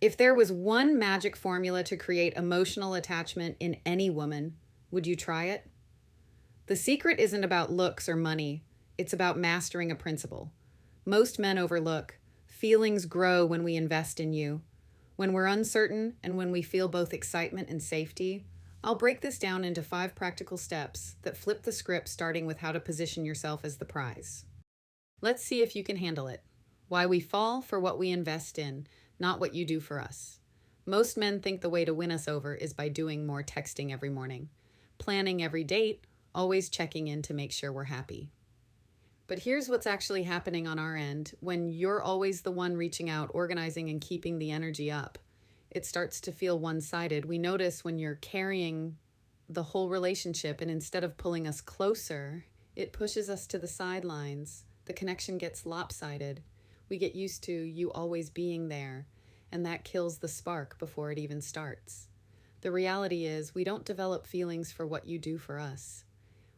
If there was one magic formula to create emotional attachment in any woman, would you try it? The secret isn't about looks or money, it's about mastering a principle. Most men overlook feelings grow when we invest in you. When we're uncertain and when we feel both excitement and safety, I'll break this down into 5 practical steps that flip the script, starting with how to position yourself as the prize. Let's see if you can handle it. Why we fall for what we invest in, not what you do for us. Most men think the way to win us over is by doing more texting every morning, planning every date, always checking in to make sure we're happy. But here's what's actually happening on our end when you're always the one reaching out, organizing, and keeping the energy up. It starts to feel one-sided. We notice when you're carrying the whole relationship, and instead of pulling us closer, it pushes us to the sidelines. The connection gets lopsided. We get used to you always being there, and that kills the spark before it even starts. The reality is, we don't develop feelings for what you do for us.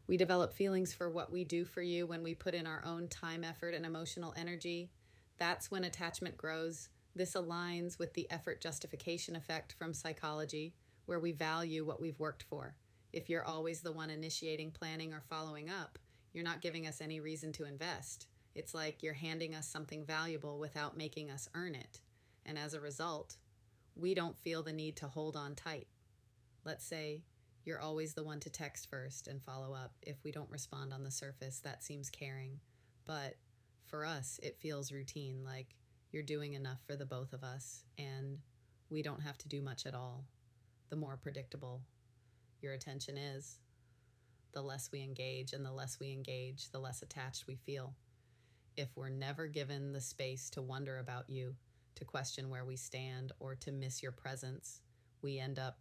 We develop feelings for what we do for you when we put in our own time, effort, and emotional energy. That's when attachment grows. This aligns with the effort justification effect from psychology, where we value what we've worked for. If you're always the one initiating, planning, or following up, you're not giving us any reason to invest. It's like you're handing us something valuable without making us earn it. And as a result, we don't feel the need to hold on tight. Let's say you're always the one to text first and follow up. If we don't respond on the surface, that seems caring. But for us, it feels routine, like you're doing enough for the both of us, and we don't have to do much at all. The more predictable your attention is, the less we engage, and the less we engage, the less attached we feel. If we're never given the space to wonder about you, to question where we stand, or to miss your presence, we end up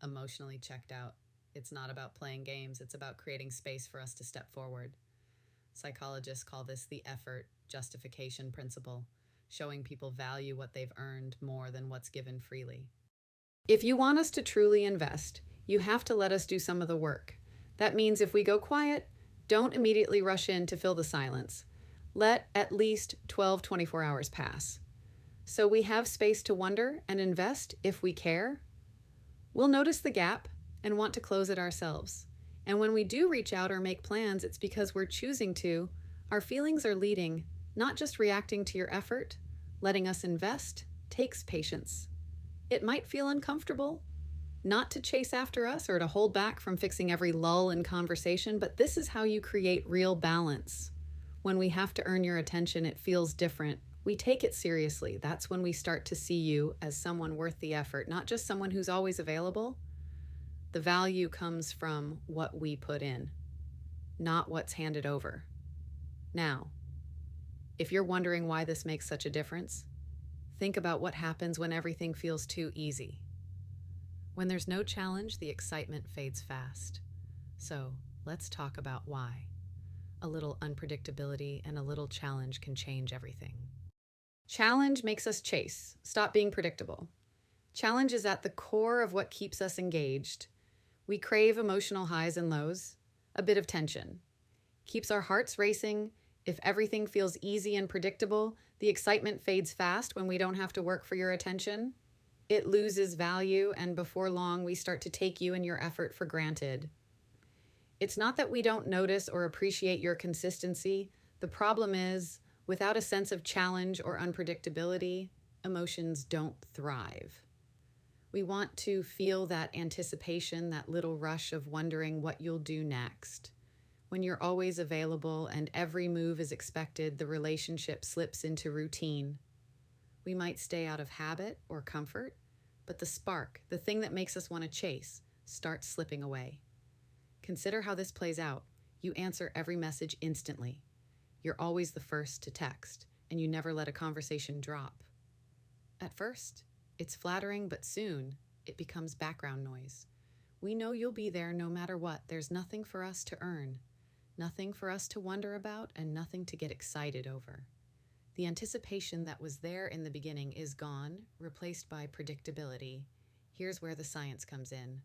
emotionally checked out. It's not about playing games, it's about creating space for us to step forward. Psychologists call this the effort justification principle, showing people value what they've earned more than what's given freely. If you want us to truly invest, you have to let us do some of the work. That means if we go quiet, don't immediately rush in to fill the silence. Let at least 24 hours pass. So we have space to wonder and invest if we care. We'll notice the gap and want to close it ourselves. And when we do reach out or make plans, it's because we're choosing to. Our feelings are leading, not just reacting to your effort. Letting us invest takes patience. It might feel uncomfortable not to chase after us or to hold back from fixing every lull in conversation, but this is how you create real balance. When we have to earn your attention, it feels different. We take it seriously. That's when we start to see you as someone worth the effort, not just someone who's always available. The value comes from what we put in, not what's handed over. Now, if you're wondering why this makes such a difference, think about what happens when everything feels too easy. When there's no challenge, the excitement fades fast. So let's talk about why. A little unpredictability and a little challenge can change everything. Challenge makes us chase, stop being predictable. Challenge is at the core of what keeps us engaged. We crave emotional highs and lows, a bit of tension. Keeps our hearts racing. If everything feels easy and predictable, the excitement fades fast when we don't have to work for your attention. It loses value, and before long, we start to take you and your effort for granted. It's not that we don't notice or appreciate your consistency. The problem is, without a sense of challenge or unpredictability, emotions don't thrive. We want to feel that anticipation, that little rush of wondering what you'll do next. When you're always available and every move is expected, the relationship slips into routine. We might stay out of habit or comfort, but the spark, the thing that makes us want to chase, starts slipping away. Consider how this plays out. You answer every message instantly. You're always the first to text, and you never let a conversation drop. At first, it's flattering, but soon it becomes background noise. We know you'll be there no matter what. There's nothing for us to earn, nothing for us to wonder about, and nothing to get excited over. The anticipation that was there in the beginning is gone, replaced by predictability. Here's where the science comes in.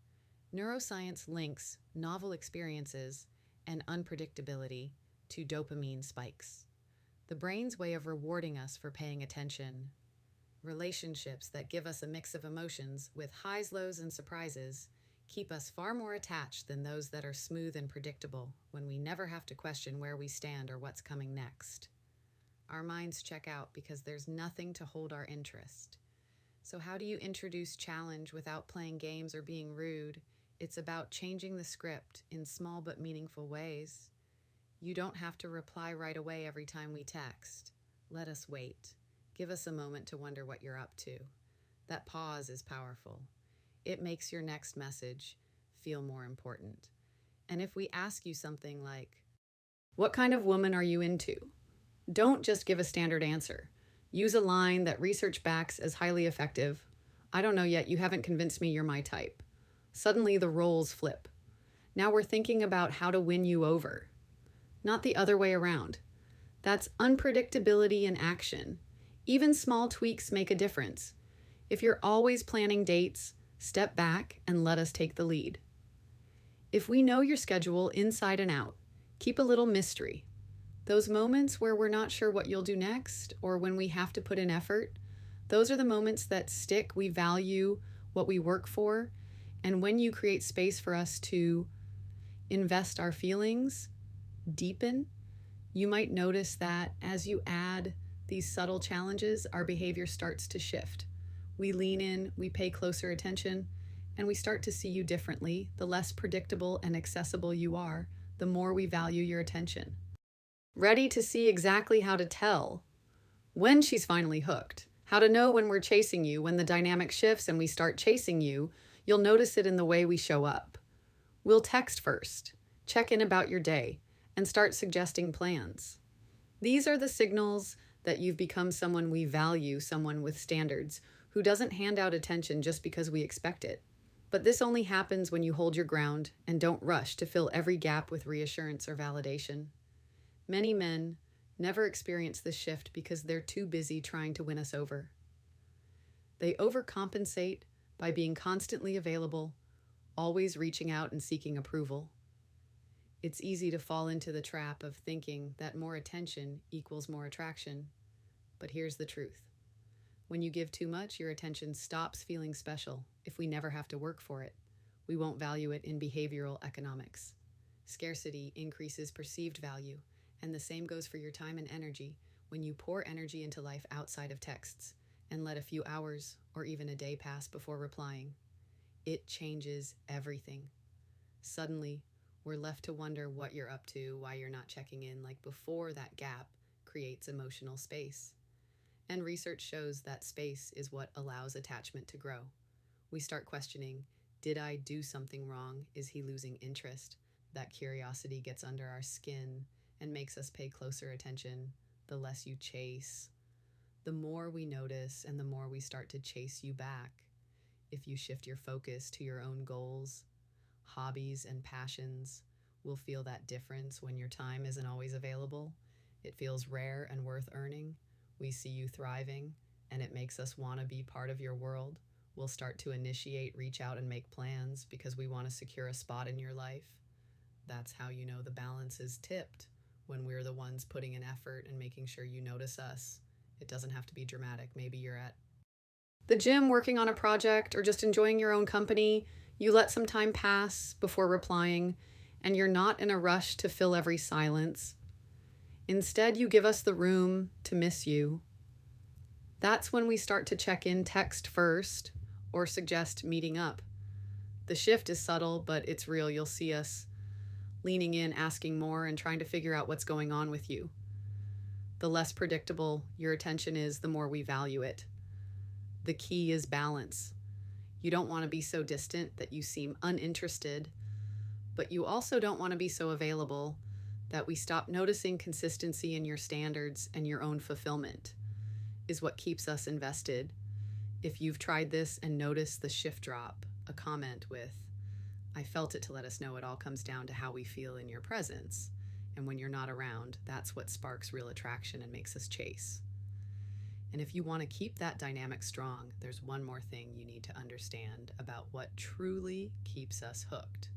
Neuroscience links novel experiences and unpredictability to dopamine spikes, the brain's way of rewarding us for paying attention. Relationships that give us a mix of emotions with highs, lows, and surprises keep us far more attached than those that are smooth and predictable when we never have to question where we stand or what's coming next. Our minds check out because there's nothing to hold our interest. So, how do you introduce challenge without playing games or being rude? It's about changing the script in small but meaningful ways. You don't have to reply right away every time we text. Let us wait. Give us a moment to wonder what you're up to. That pause is powerful. It makes your next message feel more important. And if we ask you something like, "What kind of woman are you into?" Don't just give a standard answer. Use a line that research backs as highly effective. "I don't know yet, you haven't convinced me you're my type." Suddenly the roles flip. Now we're thinking about how to win you over, not the other way around. That's unpredictability in action. Even small tweaks make a difference. If you're always planning dates, step back and let us take the lead. If we know your schedule inside and out, keep a little mystery. Those moments where we're not sure what you'll do next or when we have to put in effort, those are the moments that stick. We value what we work for. And when you create space for us to invest our feelings, deepen, you might notice that as you add these subtle challenges, our behavior starts to shift. We lean in, we pay closer attention, and we start to see you differently. The less predictable and accessible you are, the more we value your attention. Ready to see exactly how to tell when she's finally hooked, how to know when we're chasing you, when the dynamic shifts and we start chasing you, you'll notice it in the way we show up. We'll text first, check in about your day, and start suggesting plans. These are the signals that you've become someone we value, someone with standards, who doesn't hand out attention just because we expect it. But this only happens when you hold your ground and don't rush to fill every gap with reassurance or validation. Many men never experience this shift because they're too busy trying to win us over. They overcompensate by being constantly available, always reaching out and seeking approval. It's easy to fall into the trap of thinking that more attention equals more attraction. But here's the truth. When you give too much, your attention stops feeling special if we never have to work for it. We won't value it in behavioral economics. Scarcity increases perceived value, and the same goes for your time and energy when you pour energy into life outside of texts and let a few hours or even a day pass before replying. It changes everything. Suddenly, we're left to wonder what you're up to, why you're not checking in like before. That gap creates emotional space. And research shows that space is what allows attachment to grow. We start questioning, did I do something wrong? Is he losing interest? That curiosity gets under our skin and makes us pay closer attention. The less you chase, the more we notice and the more we start to chase you back. If you shift your focus to your own goals, hobbies, and passions, we'll feel that difference when your time isn't always available. It feels rare and worth earning. We see you thriving, and it makes us want to be part of your world. We'll start to initiate, reach out, and make plans because we want to secure a spot in your life. That's how you know the balance is tipped, when we're the ones putting in effort and making sure you notice us. It doesn't have to be dramatic. Maybe you're at the gym working on a project or just enjoying your own company. You let some time pass before replying, and you're not in a rush to fill every silence. Instead, you give us the room to miss you. That's when we start to check in, text first, or suggest meeting up. The shift is subtle, but it's real. You'll see us leaning in, asking more, and trying to figure out what's going on with you. The less predictable your attention is, the more we value it. The key is balance. You don't want to be so distant that you seem uninterested, but you also don't want to be so available that we stop noticing consistency in your standards, and your own fulfillment is what keeps us invested. If you've tried this and noticed the shift, drop a comment with, "I felt it," to let us know it all comes down to how we feel in your presence. And when you're not around, that's what sparks real attraction and makes us chase. And if you want to keep that dynamic strong, there's one more thing you need to understand about what truly keeps us hooked.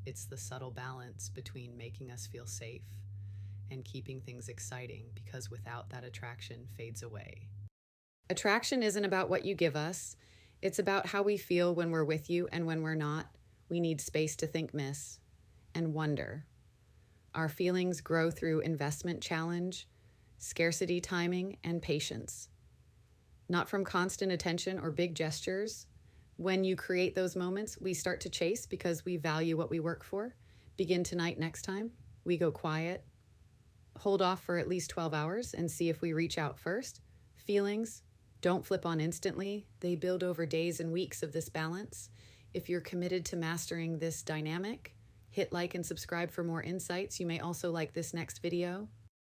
It's the subtle balance between making us feel safe and keeping things exciting, because without that, attraction fades away. Attraction isn't about what you give us. It's about how we feel when we're with you and when we're not. We need space to think, miss, and wonder. Our feelings grow through investment challenge, scarcity timing, and patience. Not from constant attention or big gestures. When you create those moments, we start to chase because we value what we work for. Begin tonight, next time. We go quiet. Hold off for at least 12 hours and see if we reach out first. Feelings don't flip on instantly. They build over days and weeks of this balance. If you're committed to mastering this dynamic, hit like and subscribe for more insights. You may also like this next video.